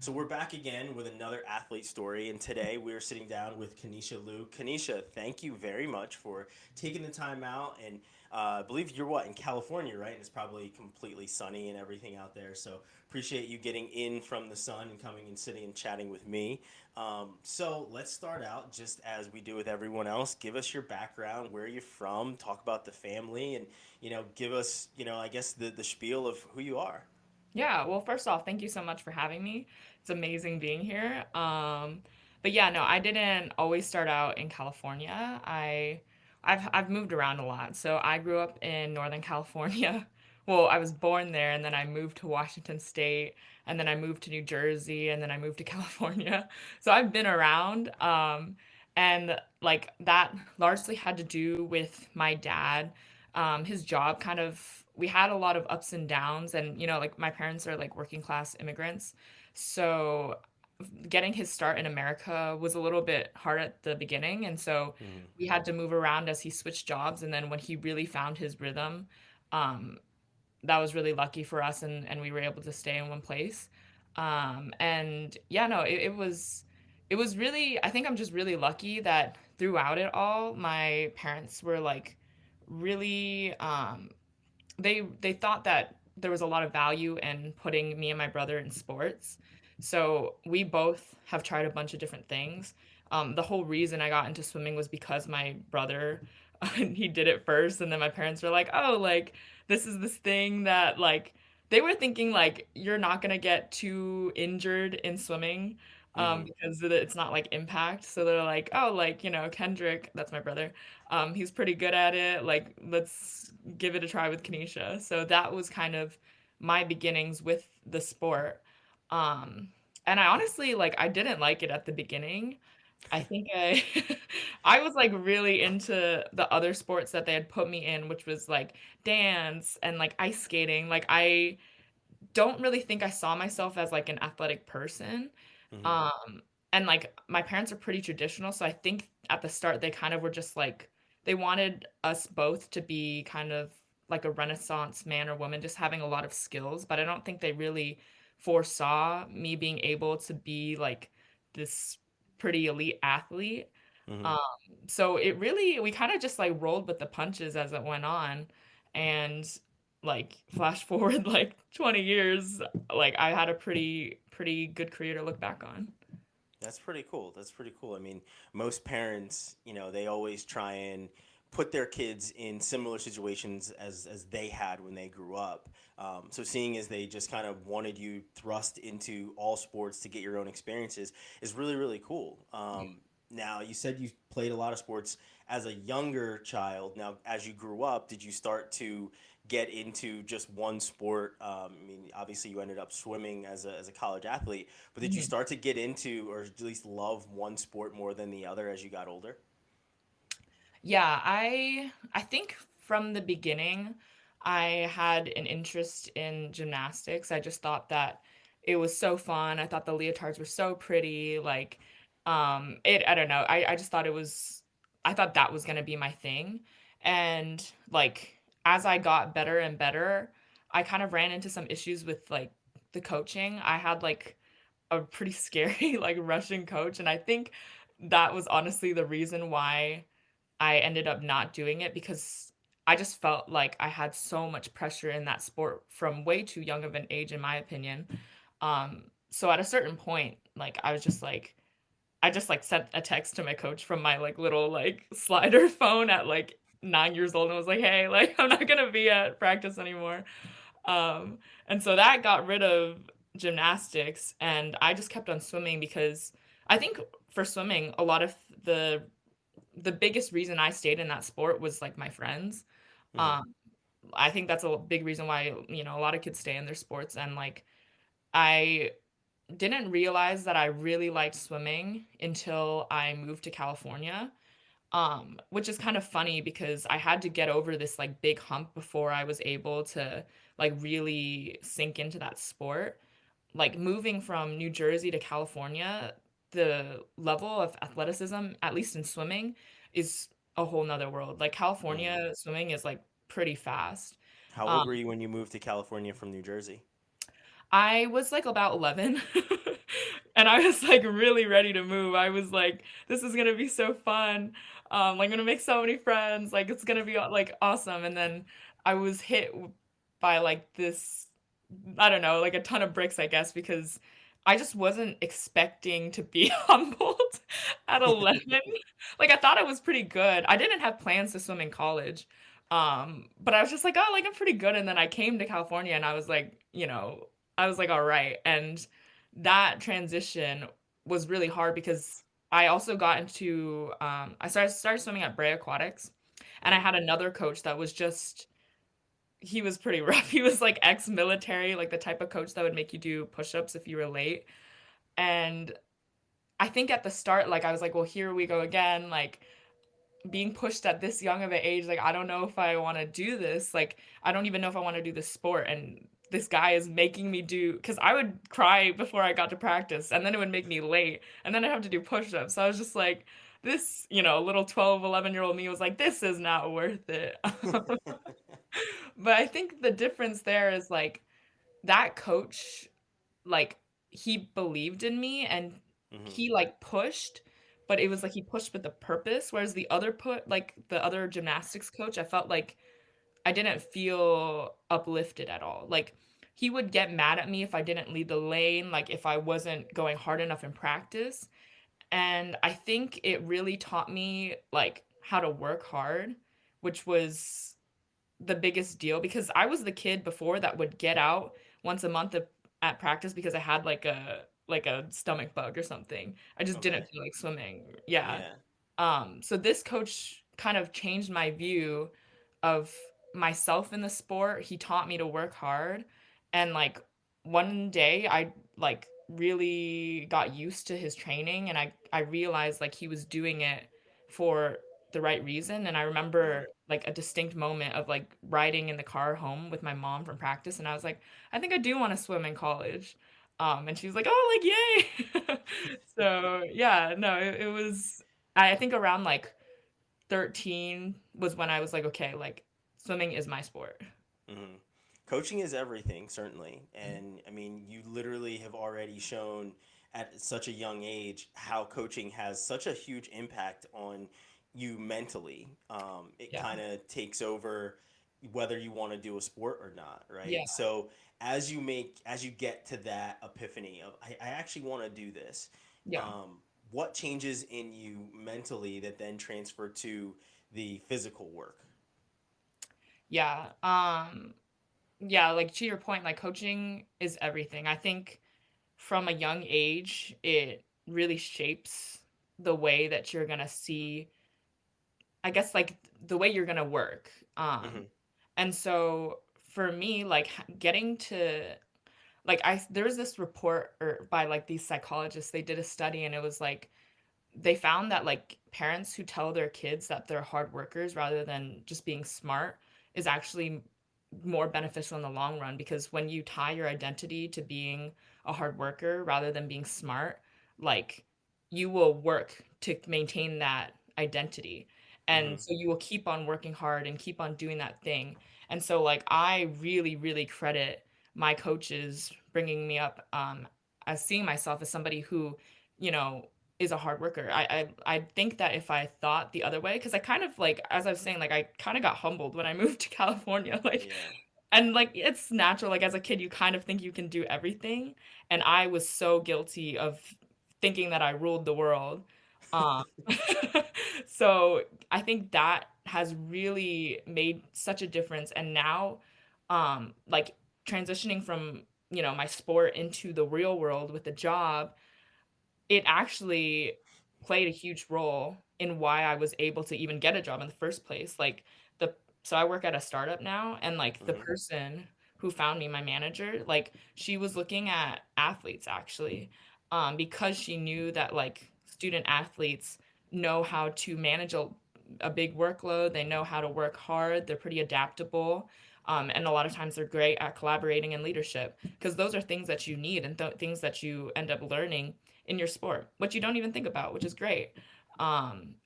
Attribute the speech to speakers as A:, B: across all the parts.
A: So we're back again with another athlete story, and today we're sitting down with Kenisha Liu. Kenisha, thank you very much for taking the time out, and I believe you're in California, right? And it's probably completely sunny and everything out there. So appreciate you getting in from the sun and coming and sitting and chatting with me. So let's start out just as we do with everyone else. Give us your background, where you're from, talk about the family, and give us I guess the spiel of who you are.
B: Yeah, well, first off, thank you so much for having me. It's amazing being here. But yeah, no, I didn't always start out in California. I've moved around a lot. So I grew up in Northern California. Well, I was born there and then I moved to Washington State and then I moved to New Jersey and then I moved to California. So I've been around. And like that largely had to do with my dad. His job kind of, we had a lot of ups and downs, and like my parents are like working class immigrants, so getting his start in America was a little bit hard at the beginning, and so
A: Mhm.
B: we had to move around as he switched jobs, and then when he really found his rhythm, um, that was really lucky for us, and we were able to stay in one place. And yeah, no, it was really, I think I'm just really lucky that throughout it all, my parents were like really they thought that there was a lot of value in putting me and my brother in sports. So we both have tried a bunch of different things. The whole reason I got into swimming was because my brother he did it first, and then my parents were like, "Oh, like this is this thing that like." They were thinking like you're not gonna get too injured in swimming,
A: Mhm.
B: because it's not like impact. So they're like, "Oh, like Kendrick, that's my brother. He's pretty good at it. Like, let's give it a try with Kenesha." So that was kind of my beginnings with the sport. Um, and I honestly like I didn't like it at the beginning. I think I I was like really into the other sports that they had put me in, which was like dance and like ice skating. Like I don't really think I saw myself as like an athletic person.
A: Mhm.
B: Um, and like my parents are pretty traditional, so I think at the start they kind of were just like they wanted us both to be kind of like a renaissance man or woman, just having a lot of skills, but I don't think they really foresaw me being able to be like this pretty elite athlete.
A: Mhm.
B: Um, so it really we kind of just like rolled with the punches as it went on, and like flash forward like 20 years, like I had a pretty good career to look back on.
A: That's pretty cool. That's pretty cool. I mean, most parents, they always try and put their kids in similar situations as they had when they grew up. So seeing as they just kind of wanted you thrust into all sports to get your own experiences is really, really cool. Now, you said you played a lot of sports as a younger child. Now, as you grew up, did you start to get into just one sport? I mean, obviously, you ended up swimming as a college athlete, but did you
B: Mhm.
A: start to get into or at least love one sport more than the other as you got older?
B: Yeah, I think from the beginning I had an interest in gymnastics. I just thought that it was so fun. I thought the leotards were so pretty. Like, it I don't know. I just thought it was I thought that was gonna be my thing. And like as I got better and better, I kind of ran into some issues with like the coaching. I had like a pretty scary like Russian coach, and I think that was honestly the reason why I ended up not doing it, because I just felt like I had so much pressure in that sport from way too young of an age, in my opinion. So at a certain point, like I was just like, I just like sent a text to my coach from my like little like slider phone at like 9 years old and was like, "Hey, like I'm not gonna be at practice anymore." And so that got rid of gymnastics, and I just kept on swimming because I think for swimming, a lot of the the biggest reason I stayed in that sport was like my friends.
A: Hmm.
B: Um, I think that's a big reason why, a lot of kids stay in their sports. And like, I didn't realize that I really liked swimming until I moved to California. Which is kind of funny because I had to get over this like big hump before I was able to like really sink into that sport. Like moving from New Jersey to California, the level of athleticism, at least in swimming, is a whole nother world. Like
A: Hmm.
B: California swimming is like pretty fast.
A: How old
B: Um,
A: were you when you moved to California from New Jersey?
B: I was, like, about 11, and I was, like, really ready to move. I was like, "This is gonna be so fun. I'm gonna make so many friends, like, it's gonna be, like, awesome," and then I was hit w by, like, this I don't know, like, a ton of bricks, I guess, because I just wasn't expecting to be humbled at 11. Like, I thought I was pretty good. I didn't have plans to swim in college, but I was just like, "Oh, like, I'm pretty good," and then I came to California, and I was like, I was like, "Alright," and that transition was really hard because I also got into, I started swimming at Bray Aquatics, and I
A: Mm,
B: had another coach that was just he was pretty rough. He was, like, ex-military, like, the type of coach that would make you do push-ups if you were late, and I think at the start, like, I was like, "Well, here we go again," like, being pushed at this young of an age, like, I don't know if I wanna do this, like, I don't even know if I wanna do this sport, and this guy is making me do because I would cry before I got to practice, and then it would make me late, and then I'd have to do push-ups, so I was just like, this, little 12, 11-year-old me was like, "This is not worth it." But I think the difference there is, like, that coach, like, he believed in me and
A: mhm,
B: he, like, pushed, but it was like he pushed with a purpose, whereas the other gymnastics coach, I felt like I didn't feel uplifted at all. Like, he would get mad at me if I didn't lead the lane, like, if I wasn't going hard enough in practice, and I think it really taught me, like, how to work hard, which was the biggest deal because I was the kid before that would get out once a month at practice because I had like a stomach bug or something. I just didn't
A: okay.
B: feel like swimming. Yeah.
A: Yeah.
B: So this coach kind of changed my view of myself in the sport. He taught me to work hard, and, like, one day, I, like, really got used to his training, and I realized, like, he was doing it for the right reason, and I
A: Mhm.
B: remember, like, a distinct moment of, like, riding in the car home with my mom from practice, and I was like, "I think I do wanna swim in college." And she was like, "Oh, like, yay." So, yeah, no, it was I think around, like, 13 was when I was like, "Okay, like, swimming is my sport."
A: Mhm. Coaching is everything, certainly.
B: Mhm.
A: And I mean, you literally have already shown at such a young age how coaching has such a huge impact on you mentally. It
B: Yeah.
A: kind of takes over whether you want to do a sport or not,
B: Yeah.
A: right? So as you get to that epiphany of, I actually want to do this,
B: Yeah.
A: what changes in you mentally that then transfer to the physical work?
B: Yeah, yeah, like, to your point, like, coaching is everything. I think from a young age, it really shapes the way that you're gonna see I guess, like, the way you're gonna work,
A: Hmm.
B: and so, for me, like, getting to like, there was this report by, like, these psychologists, they did a study, and it was like, they found that, like, parents who tell their kids that they're hard workers rather than just being smart is actually more beneficial in the long run because when you tie your identity to being a hard worker rather than being smart, like, you will work to maintain that identity. And
A: Hmm.
B: so you will keep on working hard and keep on doing that thing. And so, like, I really, really credit my coaches bringing me up as seeing myself as somebody who, you know, is a hard worker. I think that if I thought the other way, because I kind of like, as I was saying, like I kind of got humbled when I moved to California, like,
A: Yeah.
B: and like it's natural. Like as a kid, you kind of think you can do everything, and I was so guilty of thinking that I ruled the world. Um, so I think that has really made such a difference. And now, like transitioning from my sport into the real world with the job it actually played a huge role in why I was able to even get a job in the first place, like, the so I work at a startup now, and, like, the
A: Hmm.
B: person who found me, my manager, like, she was looking at athletes, actually, because she knew that, like, student athletes know how to manage a big workload, they know how to work hard, they're pretty adaptable, and a lot of times they're great at collaborating and leadership, because those are things that you need and things that you end up learning in your sport, which you don't even think about, which is great.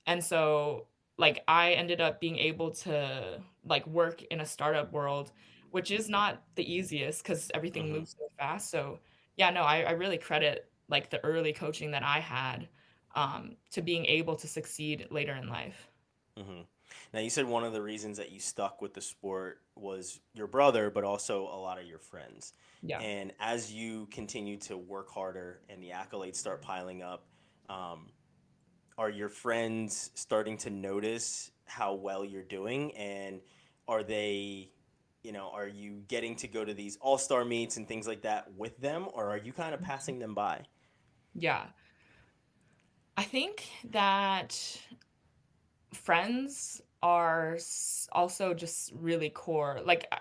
B: And so like I ended up being able to like work in a startup world which is not the easiest because everything
A: Hmm.
B: moves so fast. So yeah, no, I really credit like the early coaching that I had to being able to succeed later in life.
A: Hmm. Now, you said one of the reasons that you stuck with the sport was your brother, but also a lot of your friends.
B: Yeah.
A: And as you continue to work harder and the accolades start piling up, um, are your friends starting to notice how well you're doing? And are they, are you getting to go to these all-star meets and things like that with them, or are you kind of passing them by?
B: Yeah. I think that friends are also just really core. Like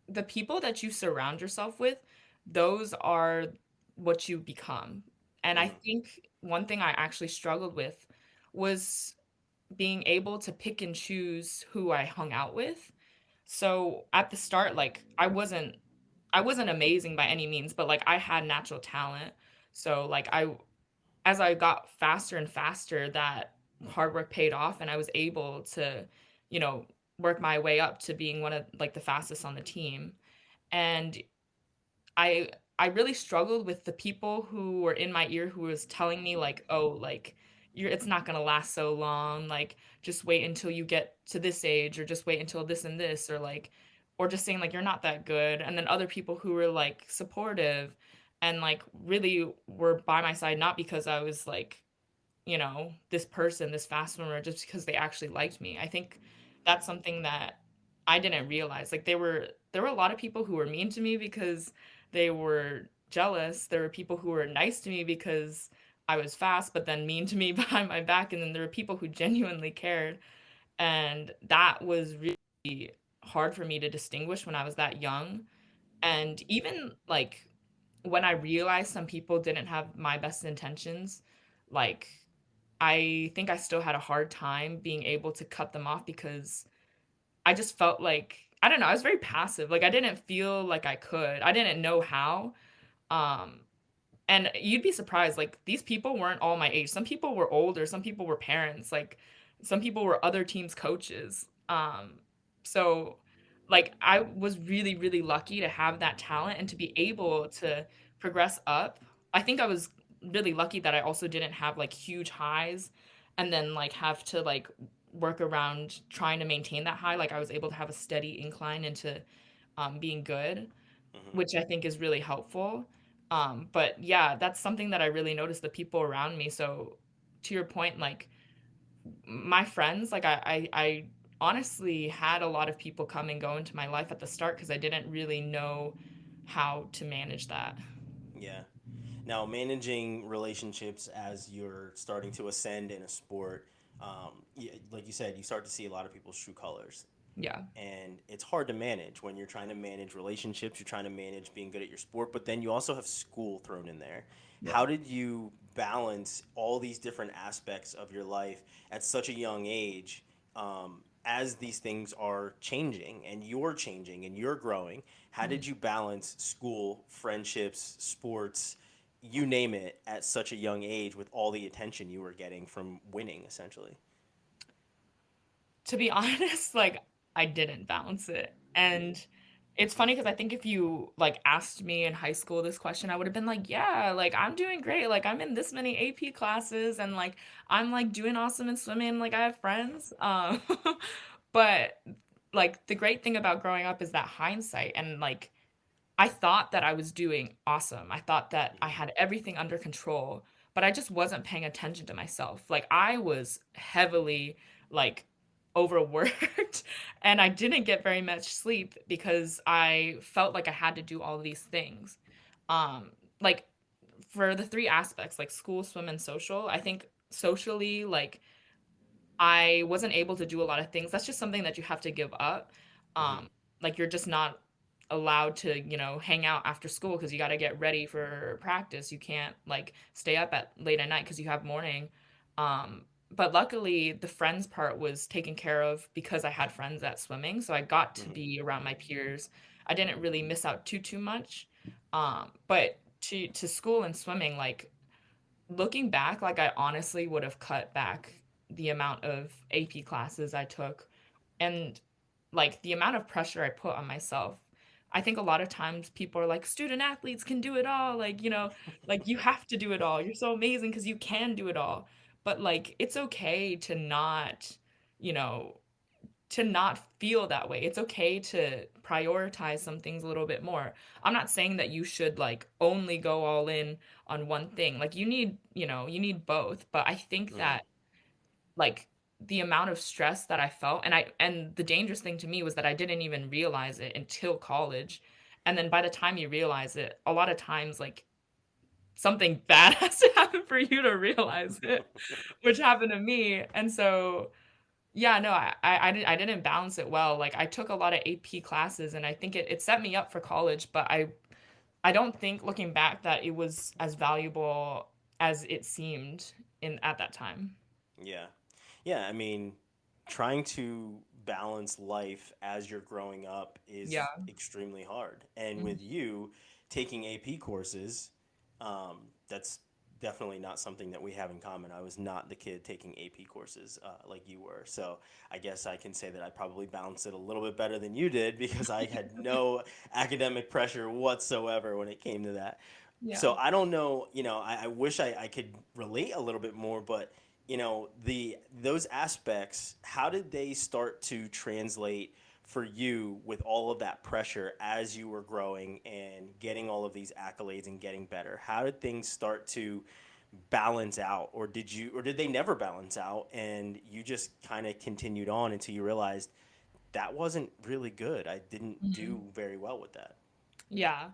B: the people that you surround yourself with, those are what you become. And I
A: Hmm.
B: think one thing I actually struggled with was being able to pick and choose who I hung out with. So at the start, like I wasn't amazing by any means, but like I had natural talent. So like as I got faster and faster, that hard work paid off and I was able to, you know, work my way up to being one of like the fastest on the team. And I I really struggled with the people who were in my ear who was telling me like, "Oh, like you're it's not going to last so long, like just wait until you get to this age or just wait until this and this," or just saying like you're not that good. And then other people who were like supportive and like really were by my side not because I was like this person, this fast swimmer, just because they actually liked me. I think that's something that I didn't realize. Like there were a lot of people who were mean to me because they were jealous. There were people who were nice to me because I was fast, but then mean to me behind my back. And then there were people who genuinely cared. And that was really hard for me to distinguish when I was that young. And even like when I realized some people didn't have my best intentions, like I think I still had a hard time being able to cut them off because I just felt like I don't know, I was very passive. Like I didn't feel like I could. I didn't know how. Um and you'd be surprised, like, these people weren't all my age. Some people were older, some people were parents, like, some people were other teams' coaches. So, like, I was really, really lucky to have that talent and to be able to progress up. I think I was really lucky that I also didn't have, like, huge highs and then, like, have to, like, work around trying to maintain that high. Like, I was able to have a steady incline into, being good,
A: Hmm.
B: which I think is really helpful. But yeah, that's something that I really noticed the people around me. So to your point, like my friends, like I honestly had a lot of people come and go into my life at the start because I didn't really know how to manage that.
A: Yeah. Now, managing relationships as you're starting to ascend in a sport, like you said, you start to see a lot of people's true colors.
B: Yeah.
A: And it's hard to manage when you're trying to manage relationships, you're trying to manage being good at your sport, but then you also have school thrown in there.
B: Yeah.
A: How did you balance all these different aspects of your life at such a young age, as these things are changing and you're growing? How
B: Mm.
A: did you balance school, friendships, sports, you name it, at such a young age with all the attention you were getting from winning, essentially?
B: To be honest, like I didn't balance it. And it's funny because I think if you like asked me in high school this question, I would have been like, yeah, like I'm doing great. Like I'm in this many AP classes and like I'm like doing awesome in swimming, like I have friends. But like the great thing about growing up is that hindsight and like I thought that I was doing awesome. I thought that I
A: Hmm.
B: had everything under control, but I just wasn't paying attention to myself. Like I was heavily like overworked and I didn't get very much sleep because I felt like I had to do all of these things. Like for the three aspects, like school, swim, and social, I think socially, like I wasn't able to do a lot of things. That's just something that you have to give up.
A: Hmm.
B: Um, like you're just not allowed to, hang out after school because you got to get ready for practice. You can't like stay up at late at night because you have morning. But luckily, the friends part was taken care of because I had friends at swimming, so I got to
A: Hmm.
B: be around my peers. I didn't really miss out too much. But to school and swimming, like looking back, like I honestly would have cut back the amount of AP classes I took. And like the amount of pressure I put on myself. I think a lot of times people are like, student athletes can do it all. Like, like you have to do it all. You're so amazing because you can do it all. But like, it's okay to not, you know, to not feel that way. It's okay to prioritize some things a little bit more. I'm not saying that you should like only go all in on one thing. Like you need both. But I think
A: Mm-hmm.
B: that like the amount of stress that I felt and the dangerous thing to me was that I didn't even realize it until college. And then by the time you realize it, a lot of times like something bad has to happen for you to realize it, which happened to me. And so yeah, no, I didn't balance it well. Like I took a lot of AP classes and I think it set me up for college, but I don't think looking back that it was as valuable as it seemed in at that time.
A: Yeah. Yeah. I mean, trying to balance life as you're growing up is
B: Yeah.
A: extremely hard. And
B: Mhm.
A: with you taking AP courses, that's definitely not something that we have in common. I was not the kid taking AP courses like you were. So I guess I can say that I probably balanced it a little bit better than you did because I had no academic pressure whatsoever when it came to that.
B: Yeah.
A: So I don't know, I wish I could relate a little bit more, but those aspects, how did they start to translate for you with all of that pressure as you were growing and getting all of these accolades and getting better? How did things start to balance out, or did they never balance out and you just kind of continued on until you realized that wasn't really good? I didn't do
B: Mhm.
A: very well with that.
B: Yeah.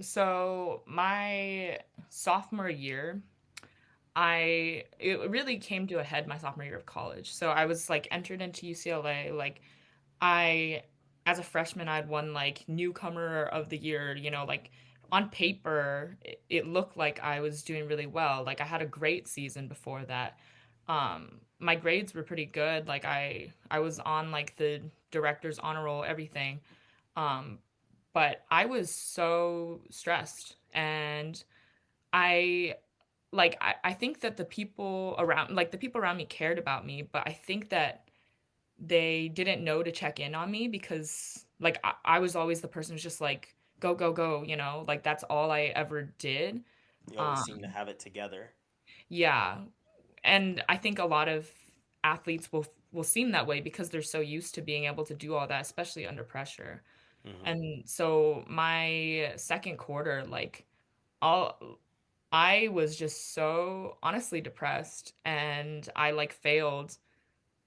B: So my sophomore year, it really came to a head my sophomore year of college. So I was like entered into UCLA. Like I as a freshman I'd won like newcomer of the year, like on paper it looked like I was doing really well. Like I had a great season before that. My grades were pretty good. Like I was on like the director's honor roll, everything. Um but I was so stressed and I I think that the people around me cared about me, but I think that they didn't know to check in on me because like I was always the person who's just like go go go, like that's all I ever did.
A: You always seem to
B: Um
A: have it together.
B: yeah, and I think a lot of athletes will seem that way because they're so used to being able to do all that, especially under pressure.
A: Hmm.
B: And so my second quarter, like all I was just so honestly depressed and I like failed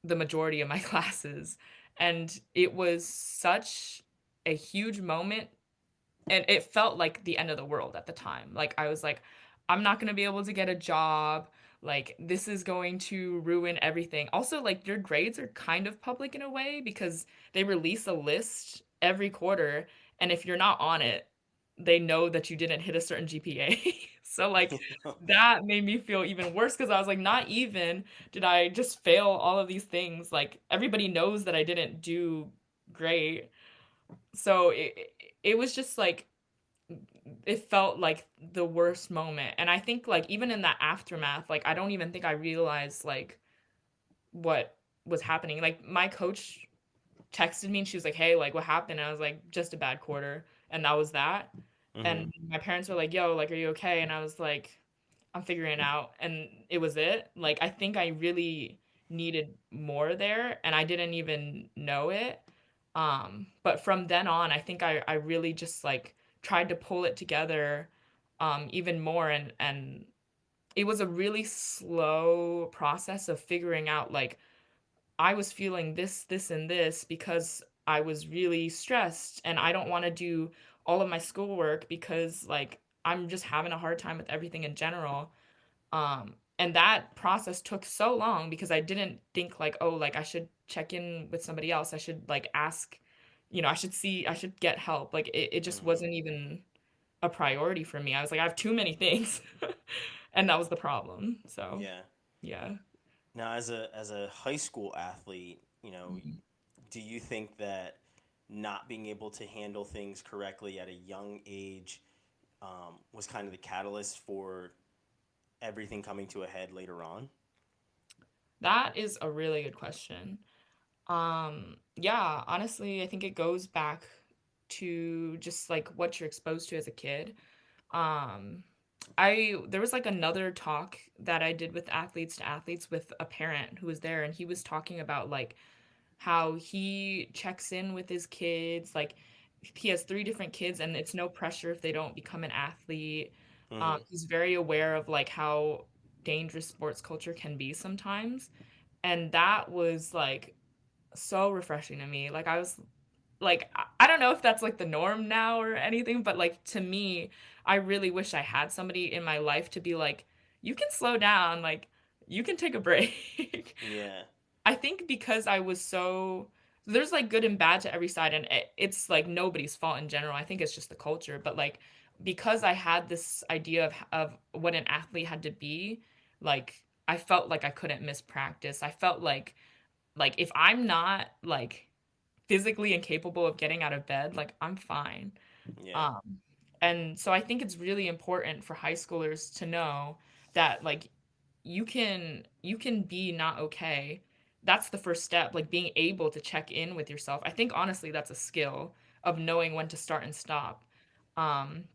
B: the majority of my classes. And it was such a huge moment and it felt like the end of the world at the time. Like I was like, I'm not gonna be able to get a job. Like this is going to ruin everything. Also, like your grades are kind of public in a way because they release a list every quarter, and if you're not on it, they know that you didn't hit a certain GPA. So like that made me feel even worse because I was like, not even did I just fail all of these things. Like everybody knows that I didn't do great. So it was just like it felt like the worst moment. And I think like even in that aftermath, like I don't even think I realized like what was happening. Like my coach texted me and she was like, "Hey, like what happened?" And I was like, "Just a bad quarter." And that was that.
A: Hmm.
B: And my parents were like, "Yo, like are you okay?" And I was like, "I'm figuring it out." And it was it. Like I think I really needed more there and I didn't even know it. But from then on, I think I really just like tried to pull it together even more and it was a really slow process of figuring out like I was feeling this and this because I was really stressed and I don't want to do all of my schoolwork because like I'm just having a hard time with everything in general. And that process took so long because I didn't think like, oh, like I should check in with somebody else. I should like ask, I should get help. Like it just
A: Hmm.
B: wasn't even a priority for me. I was like, I have too many things. And that was the problem. So
A: Yeah.
B: yeah.
A: Now, as a high school athlete,
B: Mhm.
A: do you think that not being able to handle things correctly at a young age was kind of the catalyst for everything coming to a head later on?
B: That is a really good question. Yeah, honestly, I think it goes back to just like what you're exposed to as a kid. Um, I there was like another talk that I did with athletes to athletes with a parent who was there, and he was talking about like how he checks in with his kids. Like he has three different kids, and it's no pressure if they don't become an athlete.
A: Mm-hmm.
B: He's very aware of like how dangerous sports culture can be sometimes, and that was like so refreshing to me. Like I was like I don't know if that's like the norm now or anything, but like to me, I really wish I had somebody in my life to be like, you can slow down, like you can take a break.
A: Yeah.
B: I think because I was so there's like good and bad to every side, and it's like nobody's fault in general. I think it's just the culture, but like because I had this idea of what an athlete had to be, like I felt like I couldn't miss practice. I felt like if I'm not like physically incapable of getting out of bed, like I'm fine.
A: Yeah.
B: Um, and so I think it's really important for high schoolers to know that like you can be not okay. That's the first step, like being able to check in with yourself. I think honestly that's a skill of knowing when to start and stop. Um,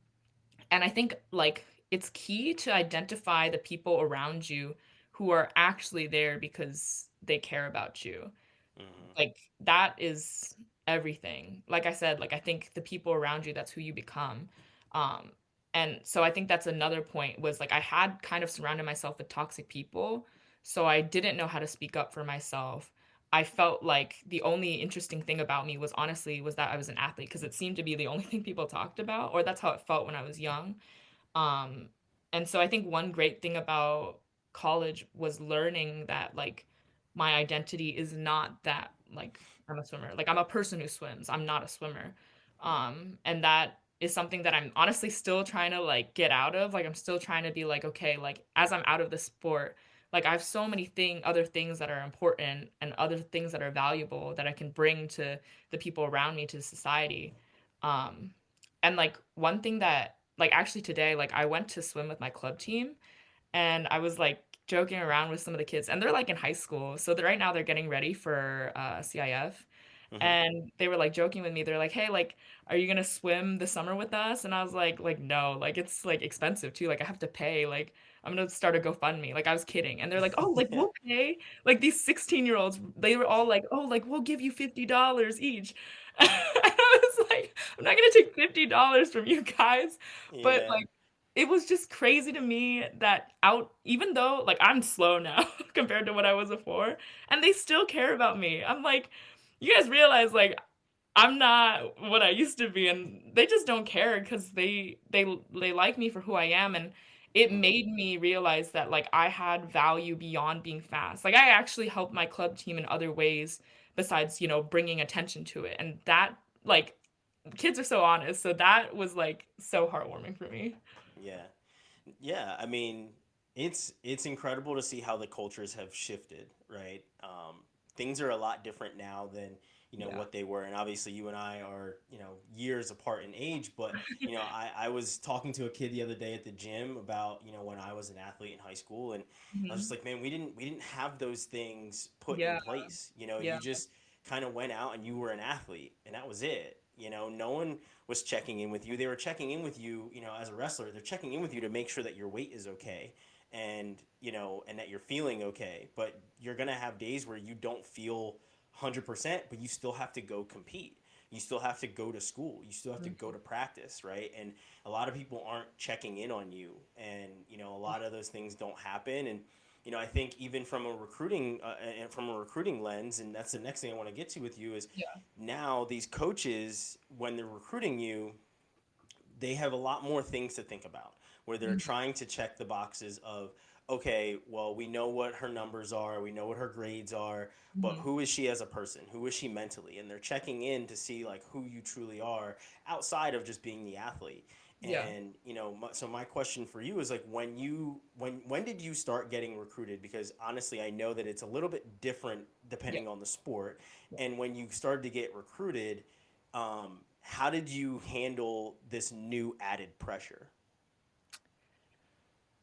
B: and I think like it's key to identify the people around you who are actually there because they care about you.
A: Mm-hmm.
B: Like, that is everything. Like I said, like, I think the people around you, that's who you become. Um, and so I think that's another point was, like, I had kind of surrounded myself with toxic people, so I didn't know how to speak up for myself. I felt like the only interesting thing about me was honestly was that I was an athlete because it seemed to be the only thing people talked about, or that's how it felt when I was young. Um, and so I think one great thing about college was learning that like my identity is not that like I'm a swimmer. Like I'm a person who swims. I'm not a swimmer. And that is something that I'm honestly still trying to like get out of. Like I'm still trying to be like, okay, like as I'm out of the sport, like I have so many other things that are important and other things that are valuable that I can bring to the people around me, to society. Um, and like one thing that like actually today, like I went to swim with my club team and I was like joking around with some of the kids and they're like in high school. So right now they're getting ready for CIF.
A: Mm-hmm.
B: And they were like joking with me. They're like, "Hey, like, are you gonna swim this summer with us?" And I was like, no, like it's like expensive too. Like I have to pay. Like I'm gonna start a GoFundMe. Like I was kidding. And they're like, "Oh, like
A: Yeah.
B: we'll pay." Like these 16-year-olds, they were all like, "Oh, like we'll give you $50 each." And I was like, I'm not gonna take $50 from you guys. But
A: Yeah.
B: like it was just crazy to me that out even though like I'm slow now compared to what I was before, and they still care about me. I'm like, you guys realize like I'm not what I used to be, and they just don't care because they like me for who I am, and it
A: Mm-hmm.
B: made me realize that like I had value beyond being fast. Like I actually helped my club team in other ways besides bringing attention to it, and that like kids are so honest, so that was like so heartwarming for me.
A: Yeah. Yeah, I mean, it's incredible to see how the cultures have shifted, right? Things are a lot different now than
B: Yeah.
A: what they were, and obviously you and I are years apart in age. But I was talking to a kid the other day at the gym about when I was an athlete in high school, and I was just
B: Mhm.
A: like, man, we didn't have those things put in
B: Yeah.
A: place.
B: Yeah.
A: You just kind of went out and you were an athlete, and that was it. No one was checking in with you. They were checking in with you, as a wrestler. They're checking in with you to make sure that your weight is okay and, and that you're feeling okay. But you're going to have days where you don't feel 100%, but you still have to go compete. You still have to go to school. You still have to go
B: Mhm.
A: to practice, right? And a lot of people aren't checking in on you. And, a lot of those things don't happen. And, I think even from a recruiting lens, and that's the next thing I want to get to with you is
B: Yeah.
A: now these coaches when they're recruiting you, they have a lot more things to think about where they're
B: Mhm.
A: trying to check the boxes of, okay, well, we know what her numbers are, we know what her grades are, but
B: Mhm.
A: who is she as a person, who is she mentally, and they're checking in to see like who you truly are outside of just being the athlete.
B: Yeah.
A: And so my question for you is like, when did you start getting recruited? Because honestly, I know that it's a little bit different
B: Yeah.
A: depending on the sport.
B: Yeah.
A: And when you started to get recruited, how did you handle this new added pressure?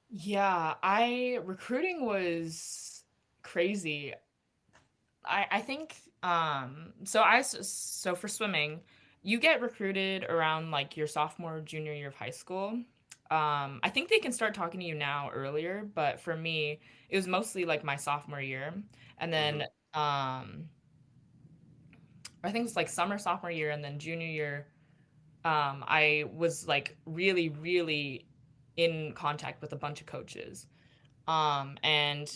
B: Yeah, I recruiting was crazy. I think so for swimming, you get recruited around like your sophomore junior year of high school. I think they can start talking to you now earlier, but for me, it was mostly like my sophomore year, and then
A: Mm-hmm.
B: um, I think it was like summer sophomore year, and then junior year. I was like really, really in contact with a bunch of coaches, and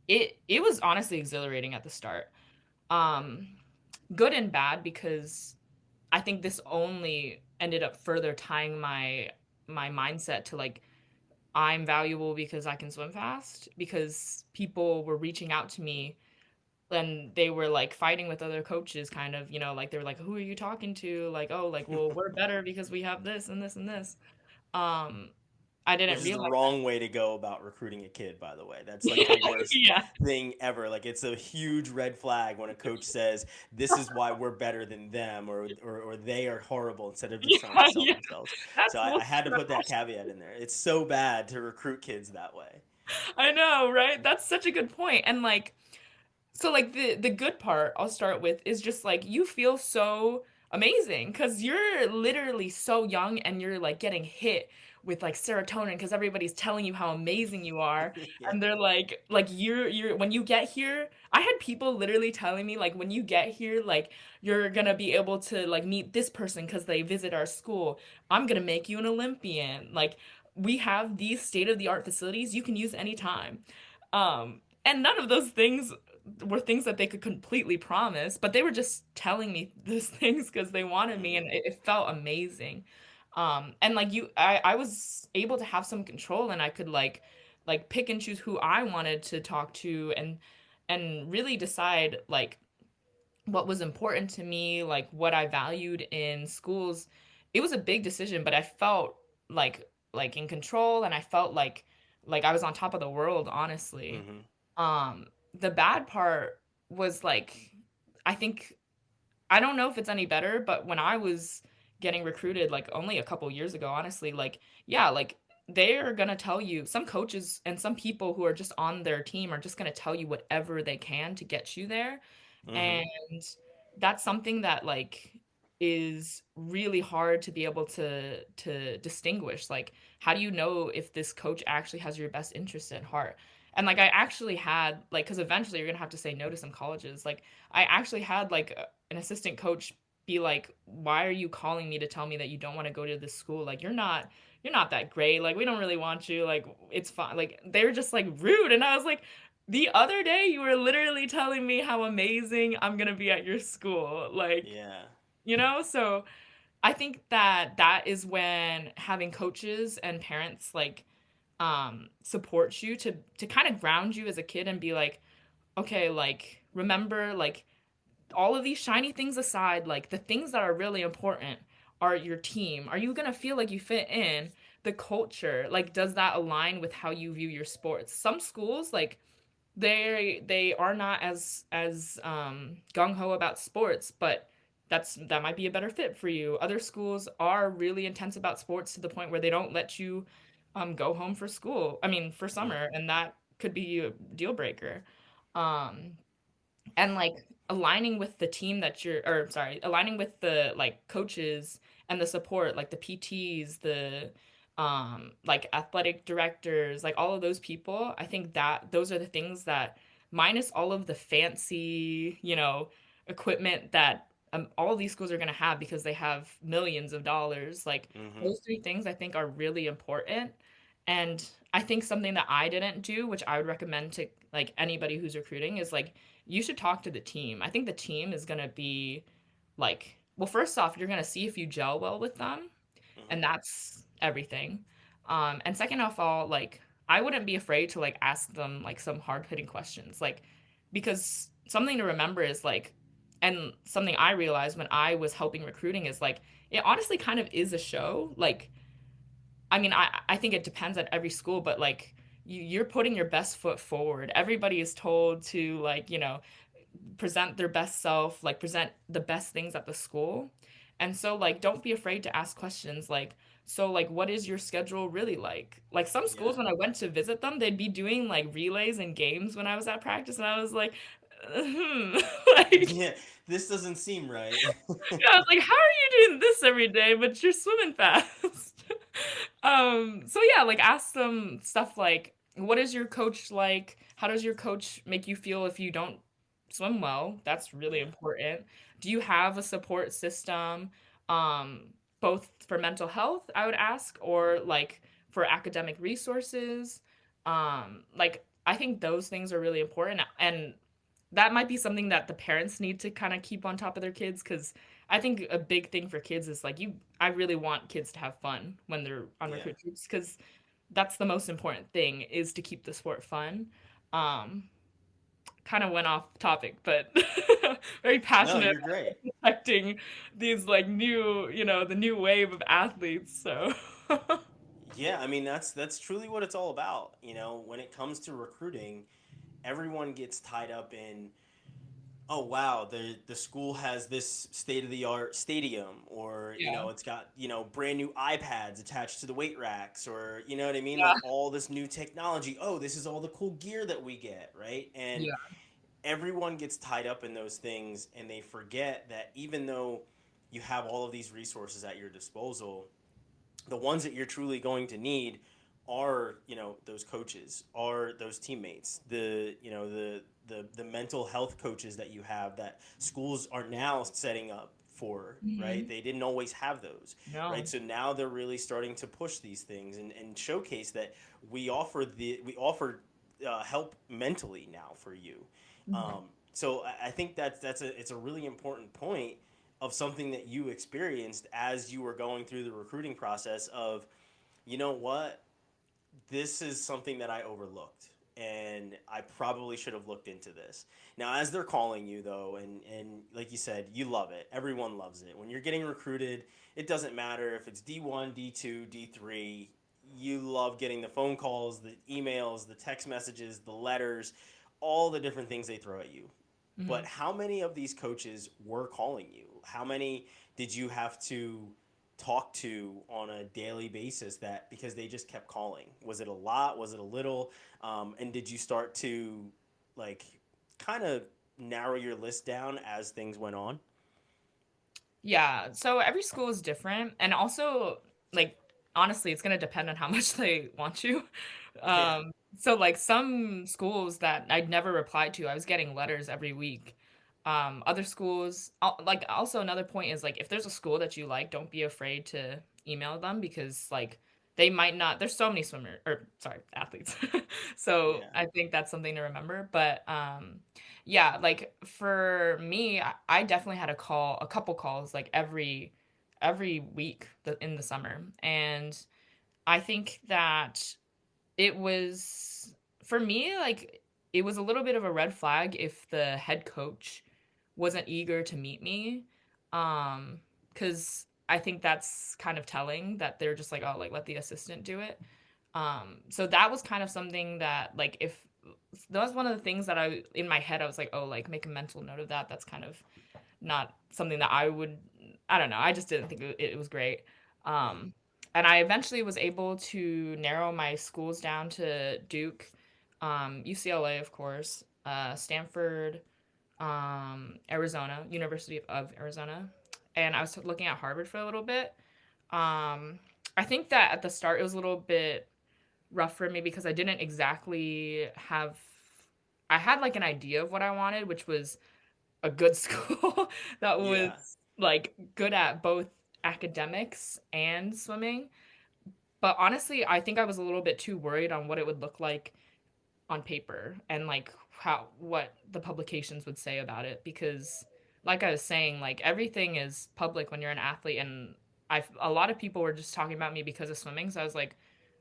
B: it was honestly exhilarating at the start. Um, Good and bad because I think this only ended up further tying my mindset to like I'm valuable because I can swim fast because people were reaching out to me and they were like fighting with other coaches kind of, like they were like who are you talking to? Like, oh, like well, we're better because we have this and this and this. Um I
A: Which
B: didn't
A: is the
B: realize
A: wrong way to go about recruiting a kid, by the way. That's like the worst
B: yeah.
A: thing ever. Like it's a huge red flag when a coach says this is why we're better than them, or they are horrible instead of just trying to
B: Yeah,
A: sell
B: yeah.
A: themselves.
B: That's
A: So I
B: most
A: had to put that caveat in there. It's so bad to recruit kids that way.
B: I know, right? That's such a good point. And like so like the good part I'll start with is just like you feel so amazing because you're literally so young and you're like getting hit with like serotonin because everybody's telling you how amazing you are
A: Yeah.
B: and they're like you're when you get here I had people literally telling me like when you get here like you're gonna be able to like meet this person because they visit our school. I'm gonna make you an Olympian. Like we have these state of the art facilities you can use anytime. And none of those things were things that they could completely promise, but they were just telling me those things because they wanted me and
A: Mm-hmm.
B: it felt amazing. And like I was able to have some control and I could like pick and choose who I wanted to talk to and really decide like what was important to me, like what I valued in schools. It was a big decision, but I felt like in control and I felt like I was on top of the world, honestly.
A: Mm-hmm.
B: The bad part was like I think I don't know if it's any better, but when I was getting recruited like only a couple years ago, honestly, like yeah, like they're gonna tell you some coaches and some people who are just on their team are just gonna tell you whatever they can to get you there.
A: Mm-hmm.
B: And that's something that like is really hard to be able to distinguish. Like how do you know if this coach actually has your best interest at heart? And like I actually had like because eventually you're gonna have to say no to some colleges. Like I actually had like an assistant coach be like, "Why are you calling me to tell me that you don't want to go to this school? Like you're not that great. Like we don't really want you. Like it's fine." Like they were just like rude, and I was like, "The other day you were literally telling me how amazing I'm gonna be at your school." Like
A: Yeah.
B: so I think that that is when having coaches and parents like support you to kind of ground you as a kid and be like, okay, like remember like all of these shiny things aside, like the things that are really important are your team. Are you gonna feel like you fit in? The culture, like, does that align with how you view your sports? Some schools, like, they are not as gung ho about sports, but that might be a better fit for you. Other schools are really intense about sports to the point where they don't let you go home for school. I mean, for summer,
A: Mm-hmm.
B: and that could be a deal breaker. Um, and like aligning with the team that you're or sorry aligning with the like coaches and the support like the PTs, the like athletic directors, like all of those people. I think that those are the things that minus all of the fancy equipment that all of these schools are going to have because they have millions of dollars. Like
A: Mm-hmm.
B: those three things I think are really important. And I think something that I didn't do, which I would recommend to like anybody who's recruiting, is like you should talk to the team. I think the team is going to be like, well, first off, you're going to see if you gel well with them,
A: Mm-hmm.
B: and that's everything. And second off all, like I wouldn't be afraid to like ask them like some hard-hitting questions, like because something to remember is like and something I realized when I was helping recruiting is like it honestly kind of is a show. Like I mean, I think it depends at every school, but like you're putting your best foot forward. Everybody is told to like, present their best self, like present the best things at the school. And so like don't be afraid to ask questions like so like what is your schedule really like? Like some schools
A: Yeah.
B: when I went to visit them, they'd be doing like relays and games when I was at practice and I was like hmm, like,
A: Yeah, this doesn't seem right.
B: yeah, I was like, "How are you doing this every day, but you're swimming fast?" So yeah, like, ask them stuff like, "What is your coach like? How does your coach make you feel if you don't swim well?" That's really
A: Yeah,
B: important. "Do you have a support system, both for mental health," I would ask, or, like, for academic resources? Like, I think those things are really important, and that might be something that the parents need to kinda keep on top of their kids, because I think a big thing for kids is, like, I really want kids to have fun when they're on
A: yeah.
B: recruit groups, because that's the most important thing, is to keep the sport fun. Um, Kinda went off topic, but very
A: No,
B: passionate
A: you're great.
B: about protecting these, like, the new wave of athletes, so
A: Yeah, I mean that's truly what it's all about. When it comes to recruiting, everyone gets tied up in, oh wow, the school has this state of the art stadium, or
B: Yeah,
A: it's got brand new iPads attached to the weight racks, or you know what I mean,
B: yeah,
A: like all this new technology. Oh, this is all the cool gear that we get, right? And
B: yeah,
A: everyone gets tied up in those things, and they forget that even though you have all of these resources at your disposal, the ones that you're truly going to need are those coaches, are those teammates, the mental health coaches that you have, that schools are now setting up for, right?
B: mhm,
A: They didn't always have those, right?
B: no,
A: So now they're really starting to push these things, and showcase that we offer help mentally now for you.
B: mhm,
A: So I think it's a really important point of something that you experienced as you were going through the recruiting process of, you know what, this is something that I overlooked, and I probably should have looked into this. Now, as they're calling you though, and like you said, you love it. Everyone loves it. When you're getting recruited, it doesn't matter if it's D1, D2, D3. You love getting the phone calls, the emails, the text messages, the letters, all the different things they throw at you. But
B: mhm.
A: how many of these coaches were calling you? How many did you have to talk to on a daily basis, that because they just kept calling? Was it a lot? Was it a little? And did you start to, like, kind of narrow your list down as things went on?
B: Yeah, so every school is different, and also, like, honestly, it's gonna depend on how much they want you.
A: Yeah.
B: So, like, some schools that I'd never replied to, I was getting letters every week. Other schools like, also another point is, like, if there's a school that you like, don't be afraid to email them, because, like, they might not there's so many athletes. So,
A: Yeah.
B: I think that's something to remember, but, yeah, like, for me, I definitely had a couple calls, like, every week in the summer, and I think that it was for me, like, it was a little bit of a red flag if the head coach wasn't eager to meet me, because I think that's kind of telling that they're just like, "Oh, like, let the assistant do it." So that was kind of something that, like, if that was one of the things that in my head, I was like, "Oh, like, make a mental note of that." That's kind of not something that I don't know, I just didn't think it was great.
A: Mm.
B: Um, and I eventually was able to narrow my schools down to Duke, UCLA, of course, Stanford, Arizona, University of Arizona, and I was looking at Harvard for a little bit. I think that at the start it was a little bit rough for me because I didn't exactly have I had, like, an idea of what I wanted, which was a good school that
A: Yeah.
B: was, like, good at both academics and swimming, but honestly, I think I was a little bit too worried on what it would look like on paper, and, like, how what the publications would say about it, because, like I was saying, like, everything is public when you're an athlete, and a lot of people were just talking about me because of swimming, so I was like,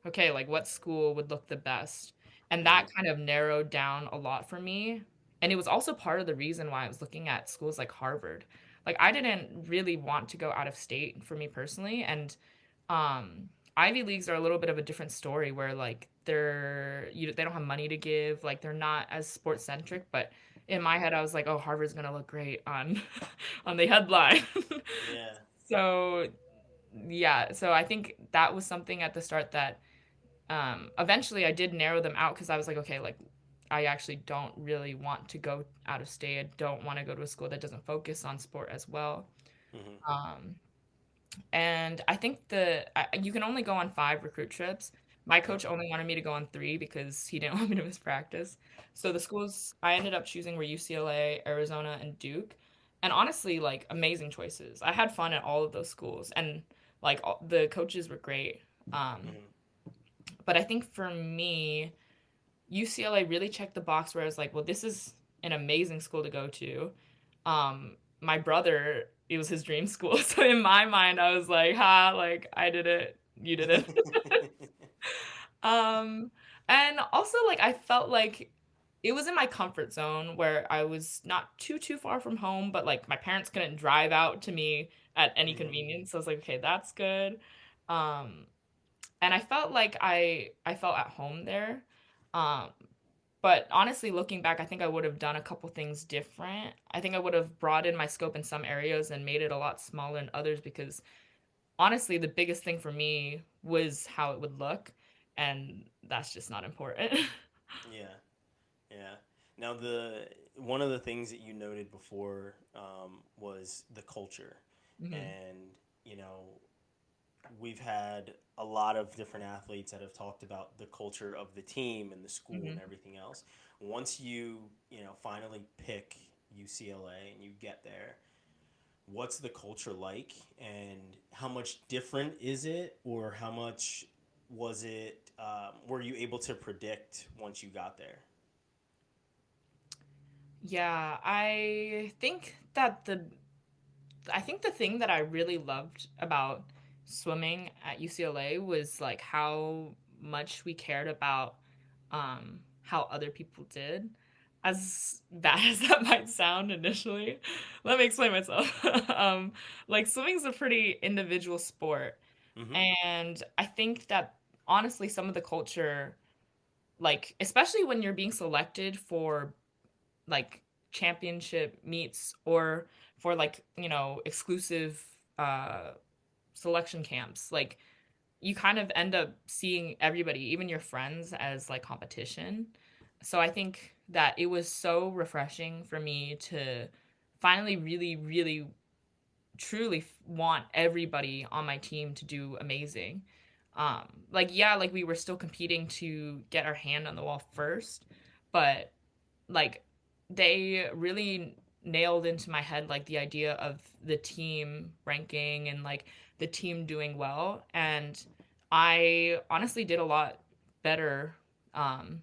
B: "Okay, like, what school would look the best?" And that
A: Mm.
B: kind of narrowed down a lot for me, and it was also part of the reason why I was looking at schools like Harvard. Like, I didn't really want to go out of state for me personally, and Ivy Leagues are a little bit of a different story where, like, they don't have money to give, like, they're not as sports centric, but in my head, I was like, "Oh, Harvard's gonna look great on on the headline."
A: Yeah.
B: So, yeah, so I think that was something at the start that, eventually I did narrow them out because I was like, "Okay, like, I actually don't really want to go out of state. I don't want to go to a school that doesn't focus on sport as well.
A: Hmm.
B: Um, and I think you can only go on 5 recruit trips. My coach
A: Okay.
B: only wanted me to go on 3 because he didn't want me to miss practice. So the schools I ended up choosing were UCLA, Arizona, and Duke. And honestly, like amazing choices. I had fun at all of those schools, and like the coaches were great. Um,
A: Hmm.
B: but I think for me, UCLA really checked the box where I was like, well, this is an amazing school to go to. My brother, it was his dream school. So in my mind, I was like, ha, like I did it, you did it. um, and also like I felt like it was in my comfort zone where I was not too far from home, but like my parents couldn't drive out to me at any
A: Hmm.
B: convenience. So I was like, okay, that's good. Um, and I felt like I felt at home there. Um, but honestly, looking back, I think I would have done a couple things different. I think I would have broadened my scope in some areas and made it a lot smaller in others because honestly, the biggest thing for me was how it would look, and that's just not important.
A: Yeah. Yeah. Now, the one of the things that you noted before was the culture,
B: Hmm.
A: and you know, we've had a lot of different athletes that have talked about the culture of the team and the school and
B: Hmm.
A: everything else. Once you finally pick UCLA and you get there, what's the culture like, and how much different is it, or how much was it? Were you able to predict once you got there?
B: Yeah, I think the thing that I really loved about swimming at UCLA was like how much we cared about how other people did. As bad as that might sound initially, let me explain myself. Like swimming's a pretty individual sport,
A: Mm-hmm.
B: and I think that honestly some of the culture, like especially when you're being selected for like championship meets or for like exclusive uh selection camps, like you kind of end up seeing everybody, even your friends, as like competition. So I think that it was so refreshing for me to finally really truly want everybody on my team to do amazing. Like yeah, like we were still competing to get our hand on the wall first, but like they really nailed into my head like the idea of the team ranking and like the team doing well, and I honestly did a lot better um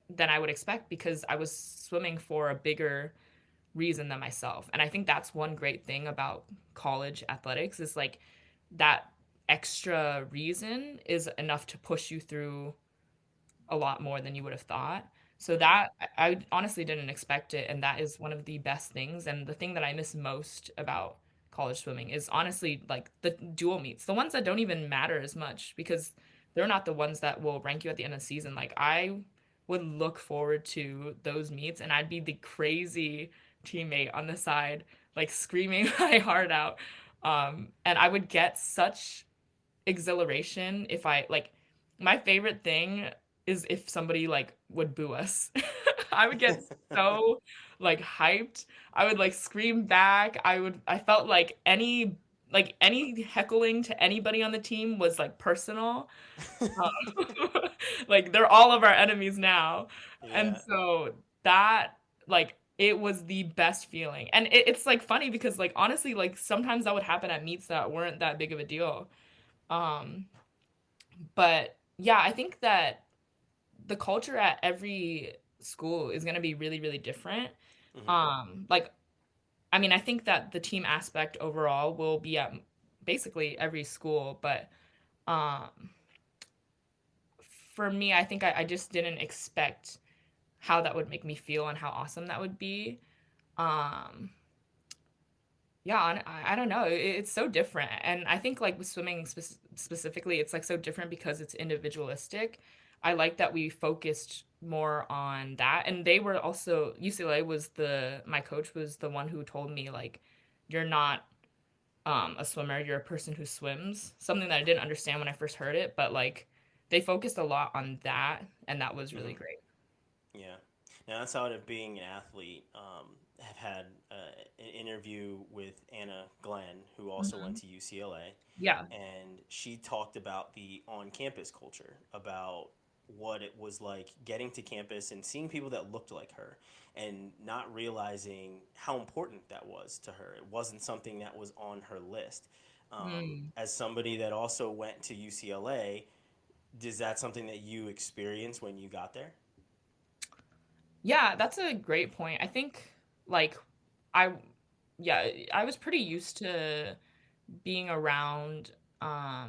B: than I would expect because I was swimming for a bigger reason than myself. And I think that's one great thing about college athletics is like that extra reason is enough to push you through a lot more than you would have thought. So
A: Mm-hmm.
B: that I honestly didn't expect it, and that is one of the best things. And the thing that I miss most about college swimming is honestly like the dual meets, the ones that don't even matter as much because they're not the ones that will rank you at the end of the season. Like I would look forward to those meets, and I'd be the crazy teammate on the side, like screaming my heart out. And I would get such exhilaration if I like my favorite thing is if somebody like would boo us. I would get so like hyped. I would like scream back. I felt like any heckling to anybody on the team was like personal. Like they're all of our enemies now. And
A: Yeah.
B: so that like it was the best feeling. And it's like funny because like honestly like sometimes that would happen at meets that weren't that big of a deal. Um but yeah, I think that the culture at every school is going to be really different.
A: Mm-hmm.
B: Like I mean, I think that the team aspect overall will be at basically every school, but um for me, I think I just didn't expect how that would make me feel and how awesome that would be. Um yeah, and I don't know. It's so different. And I think like with swimming specifically, it's like so different because it's individualistic. I like that we focused more on that. And they were also UCLA was the my coach was the one who told me like you're not a swimmer, you're a person who swims. Something that I didn't understand when I first heard it, but like they focused a lot on that and that was really
A: Mm-hmm.
B: great.
A: Yeah. Now that's out of being an athlete. Have had an interview with Anna Glenn, who also went
B: Mhm.
A: to UCLA,
B: Yeah.
A: and she talked about the on-campus culture, about what it was like getting to campus and seeing people that looked like her, and not realizing how important that was to her. It wasn't something that was on her list.
B: Mm.
A: As somebody that also went to UCLA, is that something that you experienced when you got there?
B: Yeah, that's a great point. I think, like, I yeah, I was pretty used to being around, a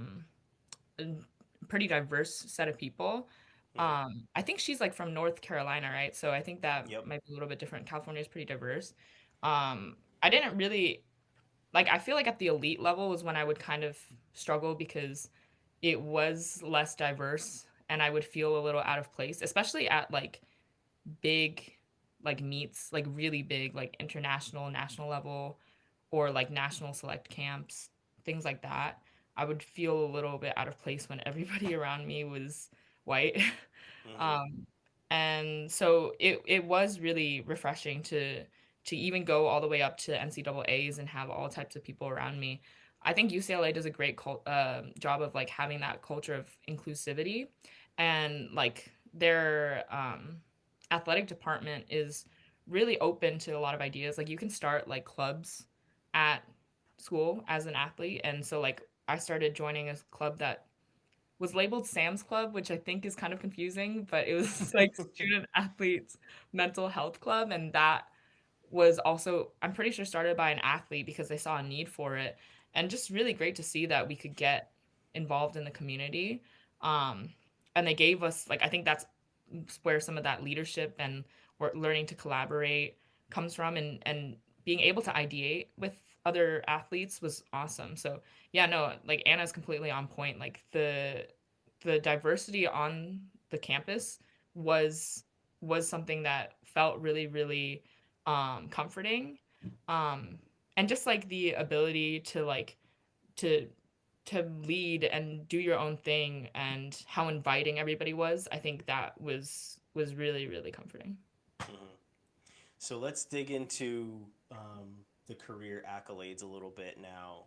B: pretty diverse set of people.
A: Hmm.
B: I think she's, like, from North Carolina, right? So I think that
A: Yep.
B: might be a little bit different. California is pretty diverse. I didn't really like, I feel like at the elite level was when I would kind of struggle because it was less diverse and I would feel a little out of place, especially at, like, big, like, meets, like, really big, like, international, national level, or, like, national select camps, things like that. I would feel a little bit out of place when everybody around me was white.
A: Hmm.
B: Um, and so it was really refreshing to even go all the way up to NCAAs and have all types of people around me. I think UCLA does a great job of, like, having that culture of inclusivity, and, like, their, athletic department is really open to a lot of ideas. Like, you can start, like, clubs at school as an athlete, and so, like, I started joining a club that was labeled Sam's Club, which I think is kind of confusing, but it was, like, Student Athletes Mental Health Club, and that was also, I'm pretty sure, started by an athlete because they saw a need for it, and just really great to see that we could get involved in the community, um, and they gave us, like, I think that's where some of that leadership and learning to collaborate comes from, and being able to ideate with other athletes was awesome. So, yeah, no, like, Anna's completely on point. Like, the diversity on the campus was something that felt really, really, comforting, um, and just, like, the ability to, like, to lead and do your own thing and how inviting everybody was, I think that was really, really comforting.
A: Hmm. So let's dig into the career accolades a little bit now.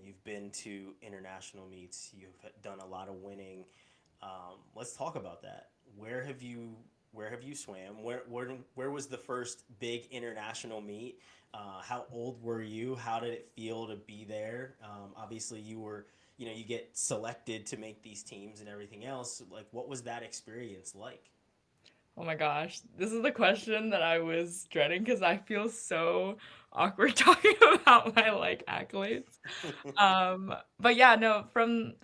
A: You've been to international meets. You've done a lot of winning. Let's talk about that. Where have you swam? Where was the first big international meet? How old were you? How did it feel to be there? Obviously, you were. You get selected to make these teams and everything else. Like, what was that experience like?
B: Oh my gosh, this is the question that I was dreading because I feel so awkward talking about my, like, accolades. But yeah, no, from,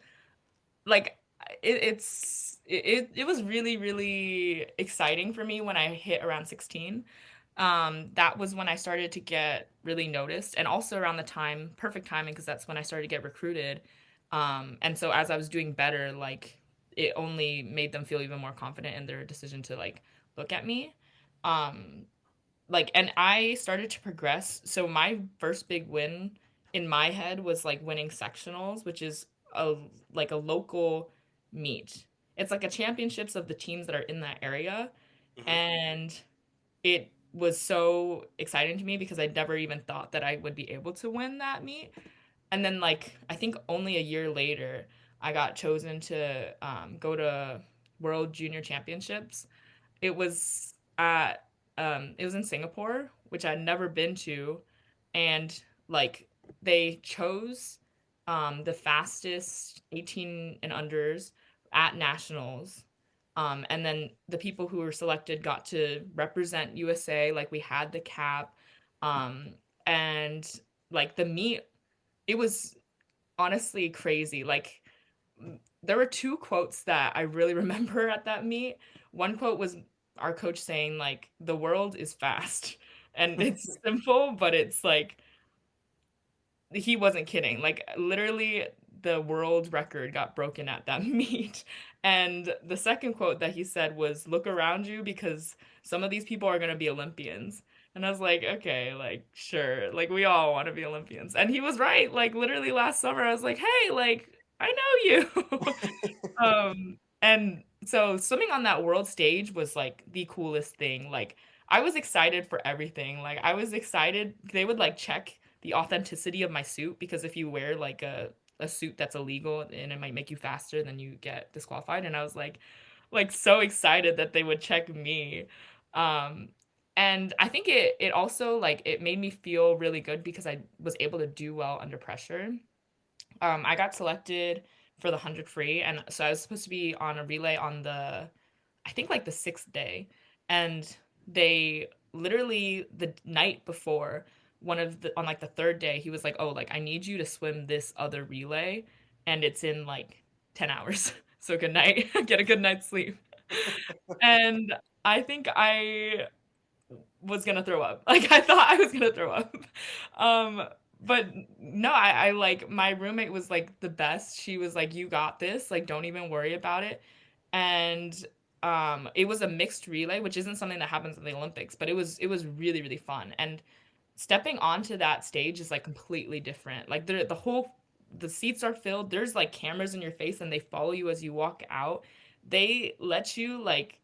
B: like, it was really, really exciting for me when I hit around 16. That was when I started to get really noticed, and also around the time, perfect timing, because that's when I started to get recruited. And so as I was doing better, like, it only made them feel even more confident in their decision to, like, look at me. Um, like, and I started to progress. So my first big win in my head was, like, winning sectionals, which is a like a local meet. It's like a championships of the teams that are in that area,
A: Hmm.
B: and it was so exciting to me because I never even thought that I would be able to win that meet. And then, like, I think only a year later, I got chosen to, go to World Junior Championships. It was at it was in Singapore, which I'd never been to, and, like, they chose, the fastest 18 and unders at nationals, and then the people who were selected got to represent USA, like, we had the cap, um, and, like, the meet, it was honestly crazy. Like, there were 2 quotes that I really remember at that meet. One quote was our coach saying, like, "The world is fast." And it's simple, but it's like, he wasn't kidding. Like, literally, the world record got broken at that meet. And the second quote that he said was, "Look around you because some of these people are gonna be Olympians." And I was like, "Okay, like, sure. Like, we all wanna be Olympians." And he was right. Like, literally last summer, I was like, "Hey, like, I know you." And so swimming on that world stage was, like, the coolest thing, like, I was excited for everything, like, I was excited they would, like, check the authenticity of my suit because if you wear, like, a suit that's illegal and it might make you faster, then you get disqualified, and I was, so excited that they would check me, um, and I think it also, like, it made me feel really good because I was able to do well under pressure. I got selected for the 100 free, and so I was supposed to be on a relay on the I think, like, the 6th day, and they literally the night before, one of the on, like, the 3rd day, he was like, "Oh, like, I need you to swim this other relay, and it's in, like, 10 hours, so good night. Get a good night's sleep." And I think I was gonna throw up. Like, I thought I was gonna throw up. Um, but no, like my roommate was, like, the best. She was like, "You got this, like, don't even worry about it." And, it was a mixed relay, which isn't something that happens in the Olympics, but it was really, really fun, and stepping onto that stage is, like, completely different. Like, the seats are filled, there's, like, cameras in your face, and they follow you as you walk out. They let you, like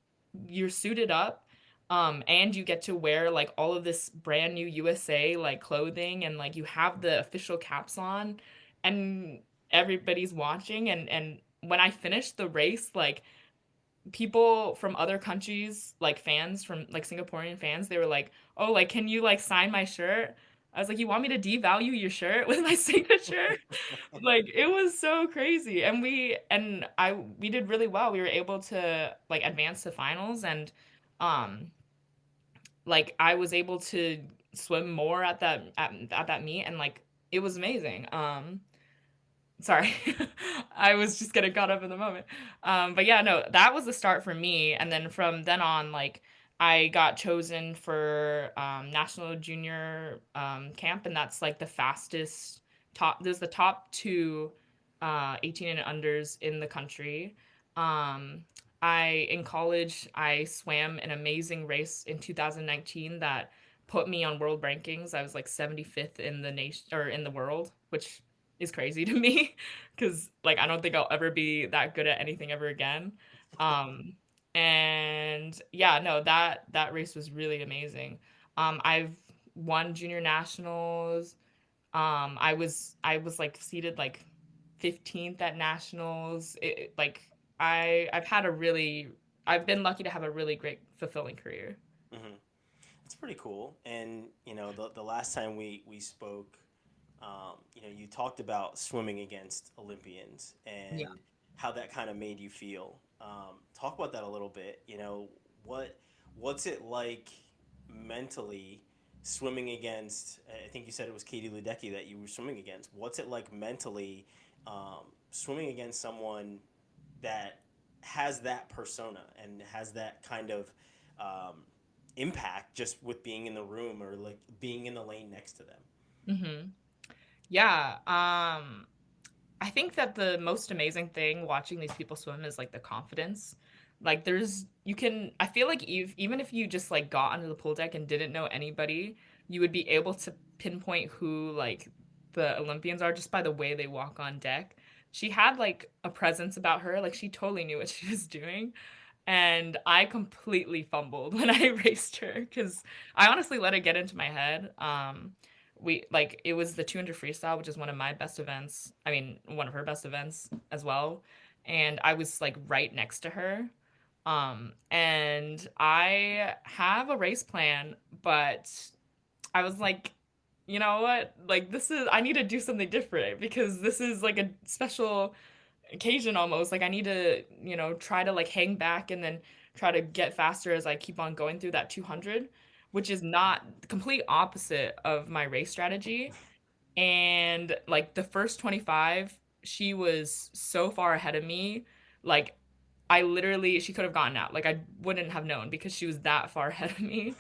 B: you're suited up, and you get to wear, like, all of this brand new USA, like, clothing, and, like, you have the official caps on, and everybody's watching, and when I finished the race, like, people from other countries, like, fans from like, Singaporean fans, they were like, "Oh, like, can you, like, sign my shirt?" I was like, "You want me to devalue your shirt with my signature?" Like, it was so crazy, and we did really well. We were able to, like, advance to finals, and, um, like, I was able to swim more at that meet, and, like, it was amazing. Sorry. I was just getting caught up in the moment. But yeah, no, that was the start for me, and then from then on, like, I got chosen for, national junior, camp, and that's, like, the fastest top there's the top 2, 18 and unders in the country. Um, in college, I swam an amazing race in 2019 that put me on world rankings. I was, like, 75th in the nation or in the world, which is crazy to me because like I don't think I'll ever be that good at anything ever again. Um, and yeah, no, that race was really amazing. I've won junior nationals. I was like seated like 15th at nationals. Like I've been lucky to have a really great fulfilling career.
A: Hmm. It's pretty cool. And the last time we spoke, you talked about swimming against Olympians
B: Yeah.
A: and how that kind of made you feel. Talk about that a little bit. What what's it like mentally swimming against? I think you said it was Katie Ledecky that you were swimming against. What's it like mentally swimming against someone that has that persona and has that kind of um, impact just with being in the room or like being in the lane next to them?
B: Mhm. Yeah, I think that the most amazing thing watching these people swim is, like, the confidence. Like, there's you can I feel like even if you just, like, got onto the pool deck and didn't know anybody, you would be able to pinpoint who, like, the Olympians are just by the way they walk on deck. She had, like, a presence about her, like, she totally knew what she was doing, and I completely fumbled when I raced her because I honestly let it get into my head. It was the 200 freestyle, which is one of my best events. I mean, one of her best events as well. And I was like right next to her. And I have a race plan, but I was like, you know what? Like, I need to do something different because this is like a special occasion almost. Like, I need to, try to like hang back and then try to get faster as I keep on going through that 200, which is not the complete opposite of my race strategy. And like the first 25, she was so far ahead of me. Like, she could have gotten out. Like, I wouldn't have known because she was that far ahead of me.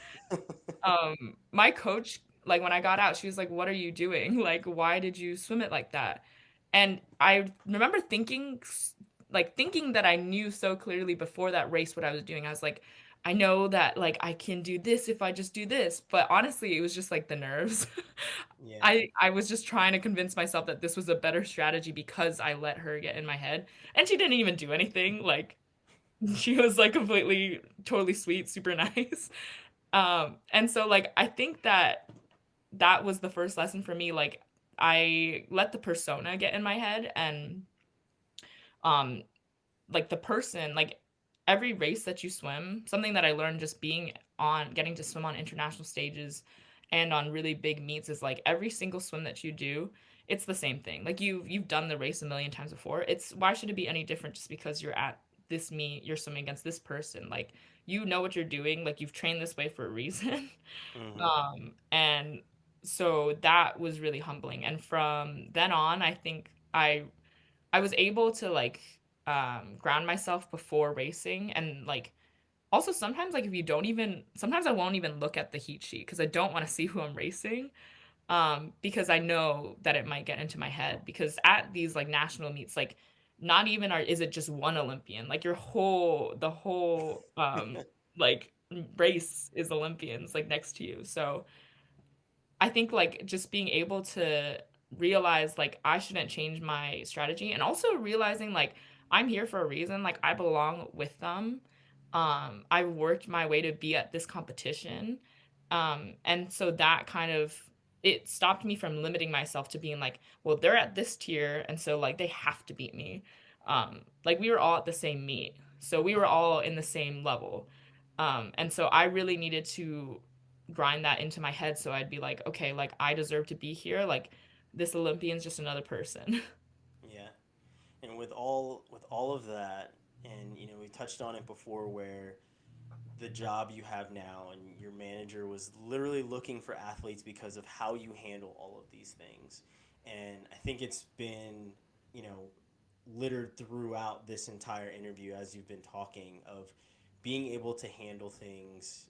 B: My coach, like, when I got out, she was like, "What are you doing? Like, why did you swim it like that?" And I remember thinking that I knew so clearly before that race what I was doing. I was like, "I know that, like, I can do this if I just do this." But honestly, it was just, like, the nerves.
A: Yeah.
B: I was just trying to convince myself that this was a better strategy because I let her get in my head, and she didn't even do anything, like, She was like completely, totally sweet, super nice. And so like I think that that was the first lesson for me. Like I let the persona get in my head, and um like the person, like every race that you swim, something that I learned just being on getting to swim on international stages and on really big meets is like every single swim that you do, it's the same thing. Like you've done the race a million times before. It's why should it be any different just because you're at this meet, you're swimming against this person. Like you know what you're doing, like you've trained this way for a reason.
A: Hmm.
B: And so that was really humbling. And from then on, I think I was able to like ground myself before racing, and like also sometimes like if you don't even sometimes I won't even look at the heat sheet because I don't want to see who I'm racing, because I know that it might get into my head, because at these like national meets, like not even are is it just one Olympian, like the whole like race is Olympians like next to you. So I think like just being able to realize like I shouldn't change my strategy, and also realizing like I'm here for a reason, like I belong with them. I worked my way to be at this competition. And so that kind of it stopped me from limiting myself to being like, well, they're at this tier and so like they have to beat me. Like we were all at the same meet. So we were all in the same level. And so I really needed to grind that into my head so I'd be like, okay, like I deserve to be here. Like this Olympian's just another person.
A: Yeah. And with all of that, and we touched on it before, where the job you have now and your manager was literally looking for athletes because of how you handle all of these things. And I think it's been, you know, littered throughout this entire interview as you've been talking of being able to handle things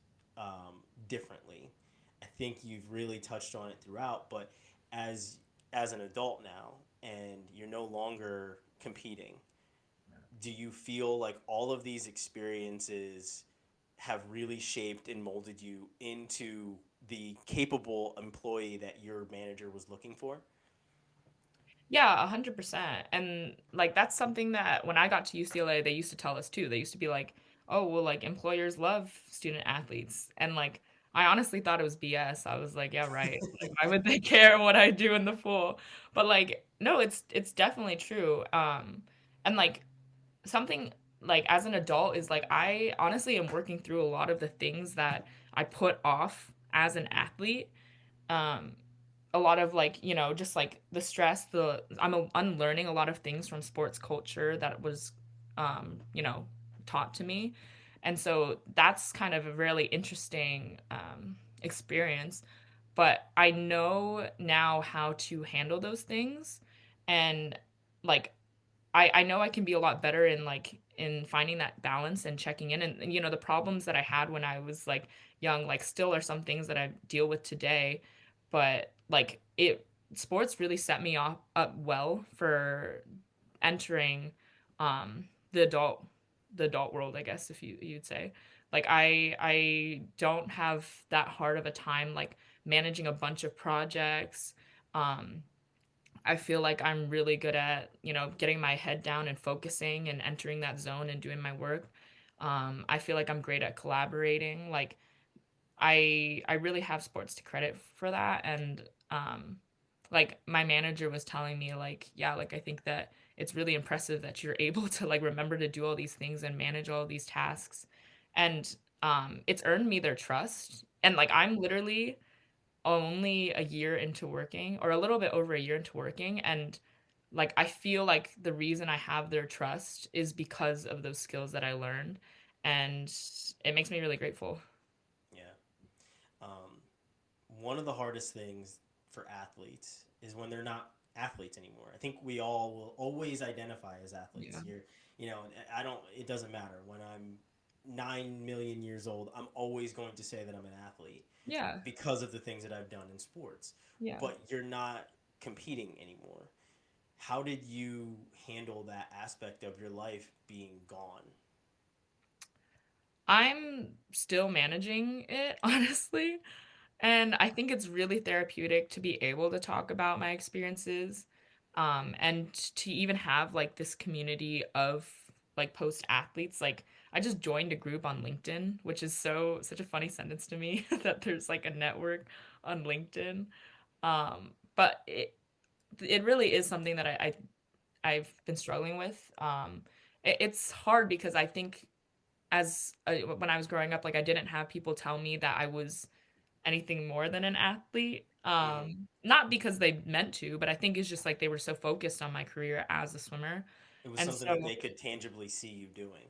A: differently. I think you've really touched on it throughout, but as as an adult now and you're no longer competing, do you feel like all of these experiences have really shaped and molded you into the capable employee that your manager was looking for?
B: Yeah, 100%. And like that's something that when I got to UCLA, they used to tell us too. They used to be like, "Oh, well, like employers love student athletes." And like I honestly thought it was BS. I was like, "Yeah, right. Like why would they care what I do in the pool?" But like no, it's definitely true. And like something like as an adult is like I honestly am working through a lot of the things that I put off as an athlete. Um a lot of like, just like the stress, unlearning a lot of things from sports culture that was taught to me. And so that's kind of a really interesting experience, but I know now how to handle those things. And like I know I can be a lot better in like in finding that balance and checking in, and the problems that I had when I was like young like still are some things that I deal with today, but like it sports really set me off up well for entering um the adult the adult world, I guess, if you'd say. Like I don't have that hard of a time like managing a bunch of projects. um I feel like I'm really good at, getting my head down and focusing and entering that zone and doing my work. I feel like I'm great at collaborating. Like I really have sports to credit for that. And like my manager was telling me like, yeah, like I think that it's really impressive that you're able to like remember to do all these things and manage all these tasks. And it's earned me their trust. And like I'm literally only a year into working, or a little bit over a year into working, and like I feel like the reason I have their trust is because of those skills that I learned, and it makes me really grateful.
A: Yeah. Um, One of the hardest things for athletes is when they're not athletes anymore. I think we all will always identify as athletes.
B: Yeah.
A: I don't, it doesn't matter. When I'm 9 million years old, I'm always going to say that I'm an athlete
B: Yeah.
A: because of the things that I've done in sports.
B: Yeah.
A: But you're not competing anymore. How did you handle that aspect of your life being gone?
B: I'm still managing it, honestly. And I think it's really therapeutic to be able to talk about my experiences, and to even have like this community of like post athletes. Like I just joined a group on LinkedIn, which is such a funny sentence to me that there's like a network on LinkedIn. But it really is something that I've been struggling with. It's hard because I think when I was growing up, like I didn't have people tell me that I was anything more than an athlete.
A: Hmm.
B: Not because they meant to, but I think it's just like they were so focused on my career as a swimmer.
A: It was
B: And
A: something that
B: so,
A: they could tangibly see you doing.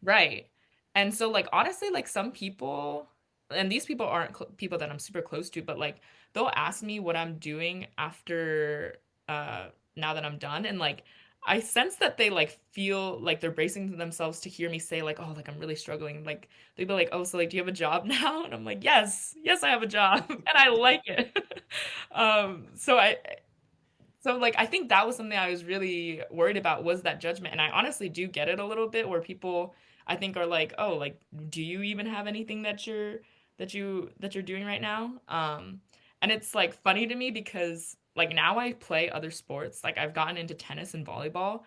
B: right. And so, like, honestly, like some people, and these people aren't people that I'm super close to, but like they'll ask me what I'm doing after, uh, now that I'm done. And like, I sense that they like feel like they're bracing themselves to hear me say, like, oh, like I'm really struggling. Like, they'd be like, oh, so like, do you have a job now? And I'm like, yes, I have a job and I like it. So like I think that was something I was really worried about was that judgment. And I honestly do get it a little bit where people I think are like, "Oh, like do you even have anything that you're doing right now?" And it's like funny to me because like now I play other sports. Like I've gotten into tennis and volleyball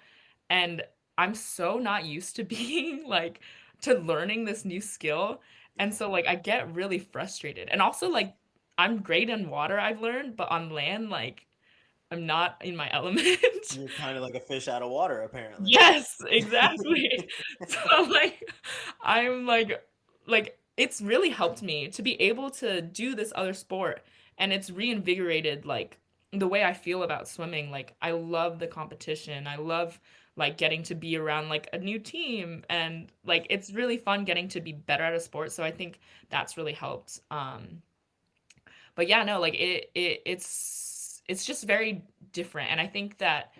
B: and I'm so not used to being like to learning this new skill. And
A: Yeah.
B: so like I get really frustrated. And also like I'm great in water, I've learned, but on land like I'm not in my element.
A: You're kind of like a fish out of water, apparently.
B: Yes, exactly. So, like, I'm like, it's really helped me to be able to do this other sport, and it's reinvigorated, like, the way I feel about swimming. Like, I love the competition. I love, like, getting to be around, like, a new team, and, like, it's really fun getting to be better at a sport, so I think that's really helped. But yeah, no, like, it's just very different, and I think that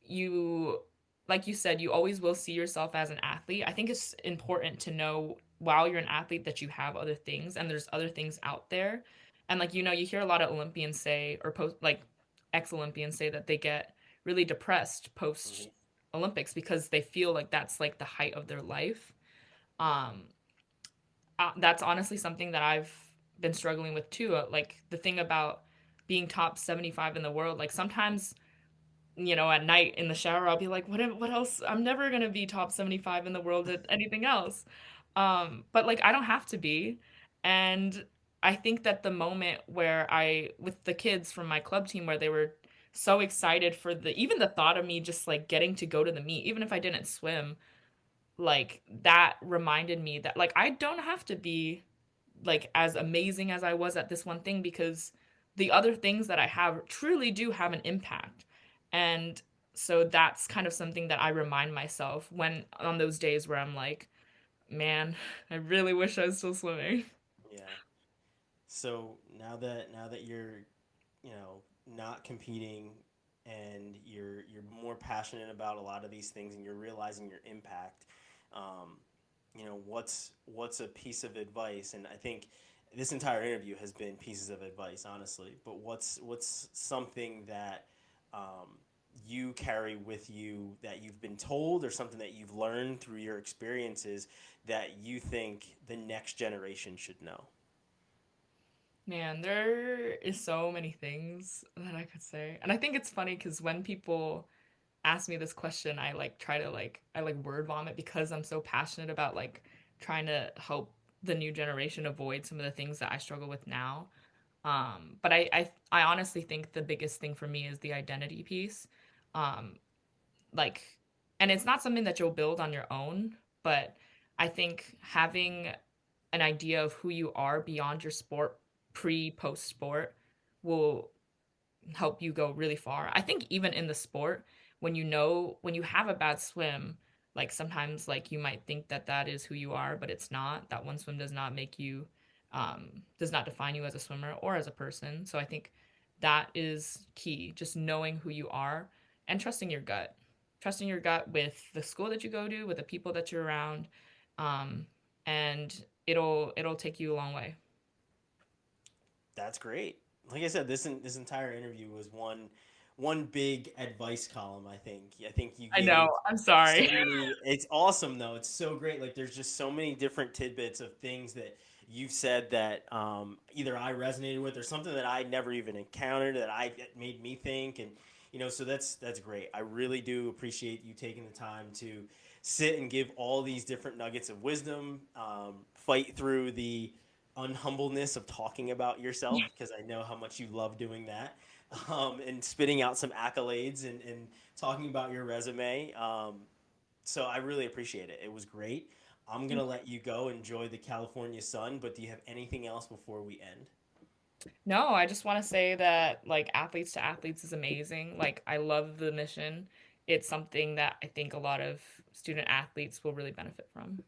B: you like you said, you always will see yourself as an athlete. I think it's important to know while you're an athlete that you have other things and there's other things out there. And like you hear a lot of Olympians say or post like ex-Olympians say that they get really depressed post
A: Mhm.
B: Olympics because they feel like that's like the height of their life. Um that's honestly something that I've been struggling with too. Like the thing about being top 75 in the world, like sometimes at night in the shower, I'll be like, what else? I'm never gonna be top 75 in the world at anything else. But like I don't have to be. And I think that the moment where with the kids from my club team where they were so excited for even the thought of me just like getting to go to the meet, even if I didn't swim, like that reminded me that like I don't have to be like as amazing as I was at this one thing because the other things that I have truly do have an impact. And so that's kind of something that I remind myself when on those days where I'm like, man, I really wish I was still swimming.
A: Yeah. So now that you're, you know, not competing and you're more passionate about a lot of these things and you're realizing your impact, um, what's a piece of advice? And I think this entire interview has been pieces of advice, honestly. But what's something that um, you carry with you that you've been told or something that you've learned through your experiences that you think the next generation should know?
B: Man, there is so many things that I could say. And I think it's funny because when people ask me this question, I like try to like I like word vomit because I'm so passionate about like trying to help the new generation avoid some of the things that I struggle with now. But I honestly think the biggest thing for me is the identity piece. Um, like, and it's not something that you'll build on your own, but I think having an idea of who you are beyond your sport, post sport, will help you go really far. I think even in the sport, when you have a bad swim, like sometimes like you might think that that is who you are, but it's not. That one swim does not make you does not define you as a swimmer or as a person. So I think that is key, just knowing who you are and trusting your gut. Trusting your gut with the school that you go to, with the people that you're around. Um, and it'll take you a long way.
A: That's great. Like I said, this entire interview was one big advice column. I think you
B: I know.
A: gave
B: I'm
A: so
B: sorry.
A: many. It's awesome though. It's so great. Like there's just so many different tidbits of things that you've said that either I resonated with or something that I never even encountered that made me think. And so that's great. I really do appreciate you taking the time sit and give all these different nuggets of wisdom, fight through the unhumbleness of talking about yourself because I know how much you love doing that, and spitting out some accolades and talking about your resume. So I really appreciate it. It was great. I'm gonna let you go enjoy the California sun, but do you have anything else before we end?
B: No, I just want to say that like athletes to athletes is amazing. Like I love the mission. It's something that I think a lot of student athletes will really benefit from.